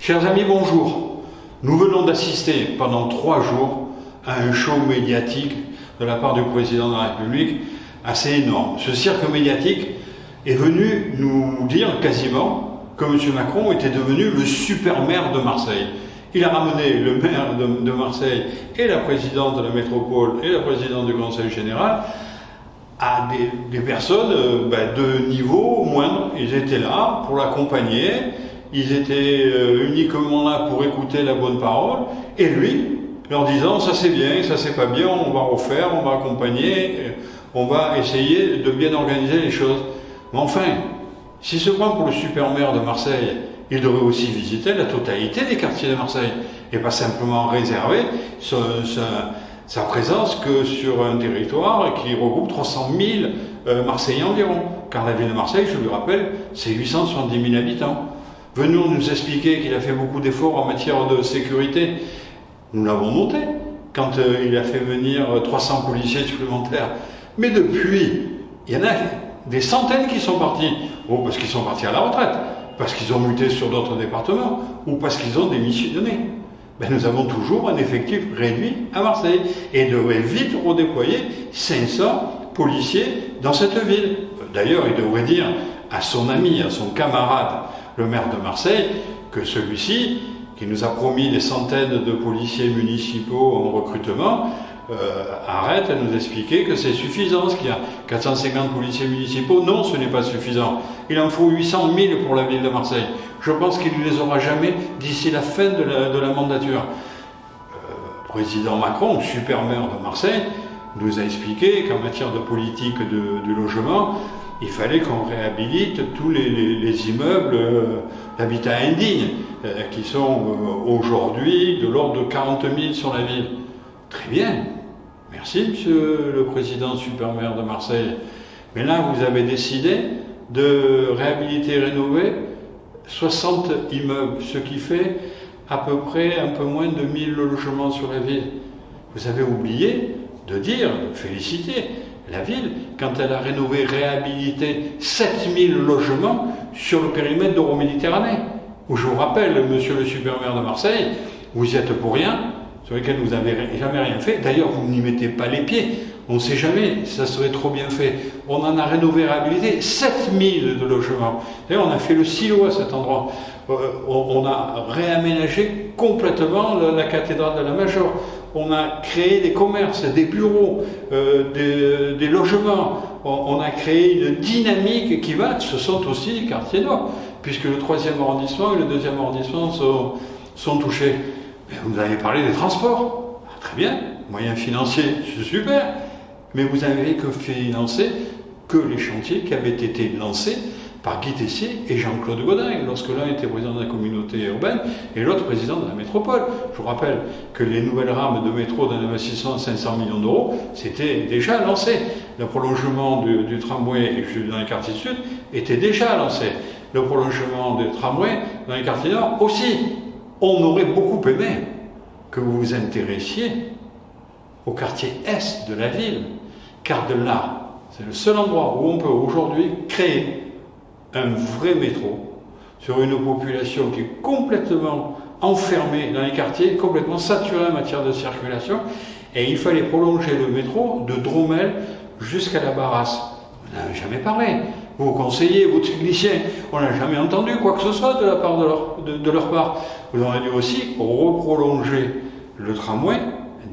Chers amis, bonjour. Nous venons d'assister pendant 3 jours à un show médiatique de la part du président de la République assez énorme. Ce cirque médiatique est venu nous dire quasiment que M. Macron était devenu le super maire de Marseille. Il a ramené le maire de Marseille et la présidente de la métropole et la présidente du conseil général à des personnes de niveau moindre. Ils étaient là pour l'accompagner, ils étaient uniquement là pour écouter la bonne parole, et lui, leur disant ça c'est bien, ça c'est pas bien, on va refaire, on va accompagner, on va essayer de bien organiser les choses. Mais enfin, s'il se prend pour le super maire de Marseille, il devrait aussi visiter la totalité des quartiers de Marseille, et pas simplement réserver sa présence que sur un territoire qui regroupe 300 000 Marseillais environ. Car la ville de Marseille, je le rappelle, c'est 870 000 habitants. Venons nous expliquer qu'il a fait beaucoup d'efforts en matière de sécurité. Nous l'avons noté quand il a fait venir 300 policiers supplémentaires. Mais depuis, il y en a des centaines qui sont partis. Ou parce qu'ils sont partis à la retraite, parce qu'ils ont muté sur d'autres départements, ou parce qu'ils ont démissionné. Nous avons toujours un effectif réduit à Marseille et devrait vite redéployer 500 policiers dans cette ville. D'ailleurs, il devrait dire à son ami, à son camarade, le maire de Marseille, que celui-ci, qui nous a promis des centaines de policiers municipaux en recrutement, arrête à nous expliquer que c'est suffisant, qu'il y a 450 policiers municipaux. Non, ce n'est pas suffisant. Il en faut 800 000 pour la ville de Marseille. Je pense qu'il ne les aura jamais d'ici la fin de la mandature. Président Macron, super maire de Marseille, nous a expliqué qu'en matière de politique du logement, il fallait qu'on réhabilite tous les immeubles d'habitat indigne, qui sont aujourd'hui de l'ordre de 40 000 sur la ville. Très bien. Merci, monsieur le président super maire de Marseille. Mais là, vous avez décidé de réhabiliter et rénover 60 immeubles, ce qui fait à peu près un peu moins de 1000 logements sur la ville. Vous avez oublié de dire, de féliciter la ville quand elle a rénové, réhabilité 7000 logements sur le périmètre d'Euroméditerranée. Où je vous rappelle, monsieur le super maire de Marseille, vous y êtes pour rien, sur lesquels vous n'avez jamais rien fait. D'ailleurs, vous n'y mettez pas les pieds. On ne sait jamais, ça serait trop bien fait. On en a rénové, réhabilité 7000 de logements. D'ailleurs, on a fait le silo à cet endroit. On a réaménagé complètement la cathédrale de la Major. On a créé des commerces, des bureaux, des logements. On a créé une dynamique qui va. Ce sont aussi les quartiers nord, puisque le 3e arrondissement et le 2e arrondissement sont touchés. Mais vous avez parlé des transports. Très bien, moyens financiers, c'est super. Mais vous n'avez que financer que les chantiers qui avaient été lancés par Guy Tessier et Jean-Claude Gaudin, lorsque l'un était président de la communauté urbaine et l'autre président de la métropole. Je vous rappelle que les nouvelles rames de métro d'un investissement de 500 millions d'euros, c'était déjà lancé. Le prolongement du tramway dans les quartiers sud était déjà lancé. Le prolongement du tramway dans les quartiers nord aussi. On aurait beaucoup aimé que vous vous intéressiez au quartier est de la ville, car de là, c'est le seul endroit où on peut aujourd'hui créer un vrai métro sur une population qui est complètement enfermée dans les quartiers, complètement saturée en matière de circulation, et il fallait prolonger le métro de Dromel jusqu'à la Barrasse. Vous n'avez jamais parlé. Vos conseillers, vos techniciens, on n'a jamais entendu quoi que ce soit de la part de leur part. Vous auriez dû aussi reprolonger le tramway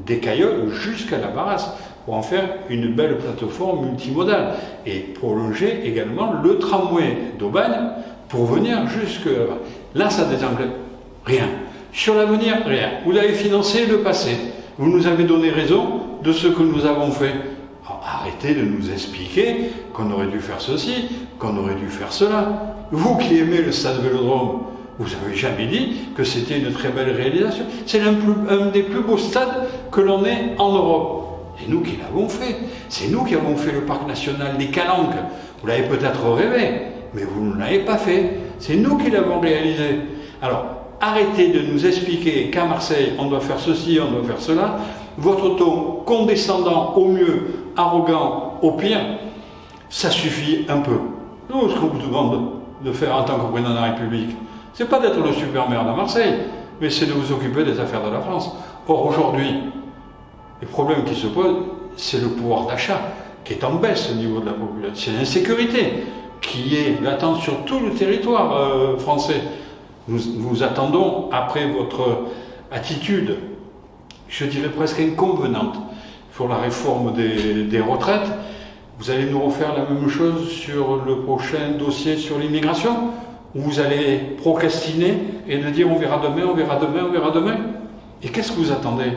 des Cailloles jusqu'à la Barrasse pour en faire une belle plateforme multimodale et prolonger également le tramway d'Aubagne pour venir jusque là-bas. Là, ça désemble rien. Sur l'avenir, rien. Vous avez financé le passé. Vous nous avez donné raison de ce que nous avons fait. Alors, arrêtez de nous expliquer qu'on aurait dû faire ceci, qu'on aurait dû faire cela. Vous qui aimez le stade Vélodrome, vous n'avez jamais dit que c'était une très belle réalisation. C'est un des plus beaux stades que l'on ait en Europe. C'est nous qui l'avons fait. C'est nous qui avons fait le parc national des Calanques. Vous l'avez peut-être rêvé, mais vous ne l'avez pas fait. C'est nous qui l'avons réalisé. Alors, arrêtez de nous expliquer qu'à Marseille, on doit faire ceci, on doit faire cela. Votre ton condescendant au mieux, arrogant au pire, ça suffit un peu. Nous, ce qu'on vous demande de faire en tant que président de la République, C'est pas d'être le super maire de Marseille, mais c'est de vous occuper des affaires de la France. Or, aujourd'hui, le problème qui se pose, c'est le pouvoir d'achat qui est en baisse au niveau de la population. C'est l'insécurité qui est latente sur tout le territoire français. Nous attendons, après votre attitude, je dirais presque inconvenante, pour la réforme des retraites, vous allez nous refaire la même chose sur le prochain dossier sur l'immigration, où vous allez procrastiner et de dire on verra demain, on verra demain, on verra demain. Et qu'est-ce que vous attendez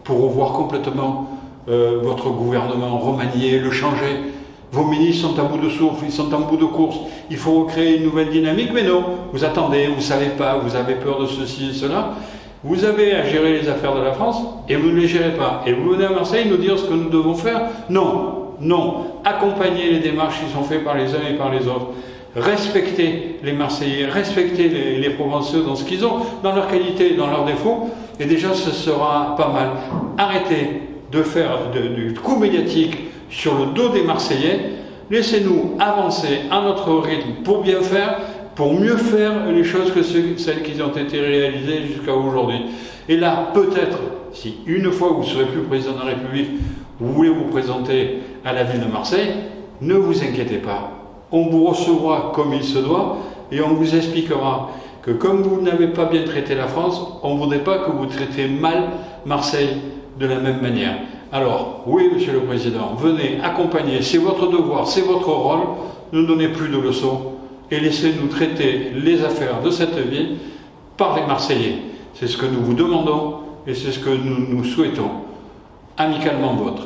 pour revoir complètement votre gouvernement, remanier, le changer? Vos ministres sont à bout de souffle, ils sont en bout de course. Il faut recréer une nouvelle dynamique, mais non. Vous attendez, vous ne savez pas, vous avez peur de ceci et cela. Vous avez à gérer les affaires de la France et vous ne les gérez pas. Et vous venez à Marseille nous dire ce que nous devons faire? Non, non. Accompagnez les démarches qui sont faites par les uns et par les autres. Respectez les Marseillais, respectez les Provençaux dans ce qu'ils ont, dans leur qualité et dans leurs défauts. Et déjà, ce sera pas mal. Arrêtez de faire du coup médiatique sur le dos des Marseillais. Laissez-nous avancer à notre rythme pour bien faire, pour mieux faire les choses que celles qui ont été réalisées jusqu'à aujourd'hui. Et là, peut-être, si une fois vous ne serez plus président de la République, vous voulez vous présenter à la ville de Marseille, ne vous inquiétez pas. On vous recevra comme il se doit et on vous expliquera que comme vous n'avez pas bien traité la France, on ne voudrait pas que vous traitez mal Marseille de la même manière. Alors, oui, Monsieur le Président, venez accompagner, c'est votre devoir, c'est votre rôle, ne donnez plus de leçons et laissez-nous traiter les affaires de cette ville par les Marseillais. C'est ce que nous vous demandons et c'est ce que nous souhaitons. Amicalement vôtre.